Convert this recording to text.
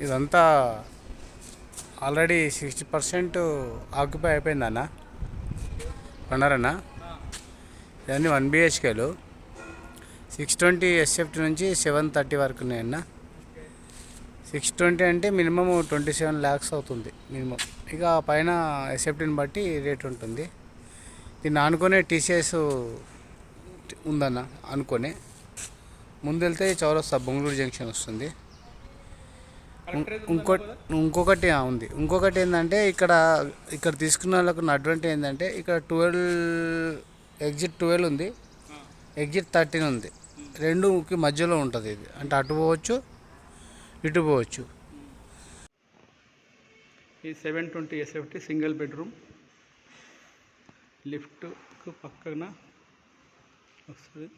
ఇదంతా already 60% occupy అయిపోయిందన్న కొన్నారన్న. ఇవన్నీ 1 BHKలు 620 SFT నుంచి 730 వరకు ఉన్నాయన్న. 620 అంటే మినిమం 27 lakhs అవుతుంది మినిమం. ఇక పైన SFTని బట్టి రేట్ ఉంటుంది. దీన్ని ఆనుకునే TCS ఉందన్న. అనుకునే ముందు వెళ్తే చౌరస్తా బెంగళూరు జంక్షన్ వస్తుంది. ఇంకొకటి ఉంది. ఇంకొకటి ఏంటంటే ఇక్కడ తీసుకున్న వాళ్ళకు అడ్వాంటేజ్ ఏంటంటే ఇక్కడ ఎగ్జిట్ 12 ఉంది, ఎగ్జిట్ 13 ఉంది. రెండుకి మధ్యలో ఉంటుంది ఇది. అంటే అటు పోవచ్చు, ఇటు పోవచ్చు. ఈ 720 SFT సింగిల్ బెడ్రూమ్, లిఫ్ట్కు పక్కన వస్తుంది.